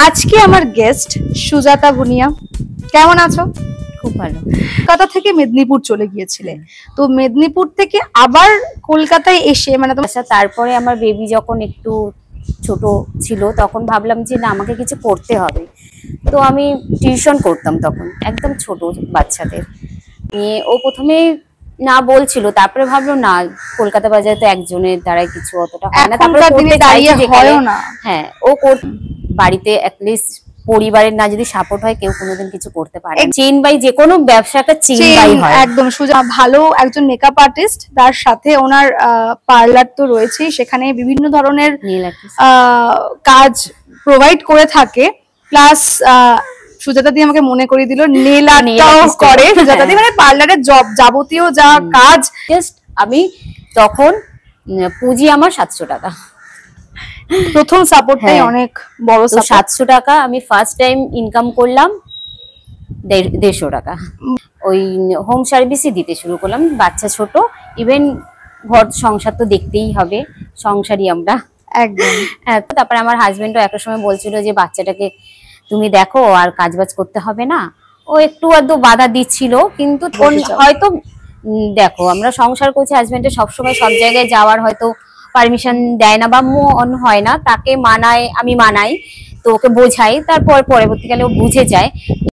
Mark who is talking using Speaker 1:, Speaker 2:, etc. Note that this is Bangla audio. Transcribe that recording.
Speaker 1: আজকে আমার গেস্ট সুজাতা ভুনিয়া। কেমন আছো?
Speaker 2: খুব ভালো।
Speaker 1: কলকাতা থেকে মেদিনীপুর চলে গিয়েছিলে, তো মেদিনীপুর থেকে আবার কলকাতায় এসে মানে তোমার
Speaker 2: তারপরে আমার বেবি যখন একটু ছোট ছিল তখন ভাবলাম যে না, আমাকে কিছু করতে হবে। তো আমি টিউশন করতাম তখন একদম ছোট বাচ্চাদের নিয়ে। ও প্রথমে না বলছিল, তারপরে ভাবলো না, কলকাতা বাজারে তো একজনের দ্বারাই কিছু অতটা হয় না, তারপরে করতে চাইছে যেখানে। হ্যাঁ, ও বাড়িতে অ্যাটলিস্ট পরিবারের না যদি সাপোর্ট হয়, কেউ কোনোদিন কিছু করতে পারে না। চেইন বাই যে কোনো ব্যবসাটা চেইন বাই হয়।
Speaker 1: একদম সুজা ভালো একজন মেকআপ আর্টিস্ট, তার সাথে ওনার পার্লার তো রয়েছেই, সেখানে বিভিন্ন ধরনের কাজ প্রোভাইড করে থাকে। প্লাস সুজাতা দি আমাকে মনে করিয়ে দিল নেল আর্টটাও করে সুজাতা দি, মানে পার্লারের যাবতীয় যা কাজ।
Speaker 2: জাস্ট আমি তখন পুঁজি আমার 700 টাকা,
Speaker 1: প্রথম সাপোর্টটাই অনেক বড়।
Speaker 2: 700 টাকা আমি ফার্স্ট টাইম ইনকাম করলাম। 150 টাকা ওই হোম সার্ভিসই দিতে শুরু করলাম। বাচ্চা ছোট, ইভেন ঘর সংসার তো দেখতেই হবে, সংসারই আমরা
Speaker 1: একদম।
Speaker 2: তারপরে আমার হাজবেন্ডও একটা সময় বলছিল যে বাচ্চাটাকে তুমি দেখো, আর কাজবাজ করতে হবে না। ও একটু আধটু বাধা দিচ্ছিল, কিন্তু হয়তো দেখো আমরা সংসার করছি, হাজবেন্ডের সবসময় সব জায়গায় যাওয়ার হয়তো পারমিশন দেয় না বা মন হয় না, তাকে মানায়, আমি মানাই, তো ওকে বোঝাই, তারপর পরবর্তীকালে ও বুঝে যায়।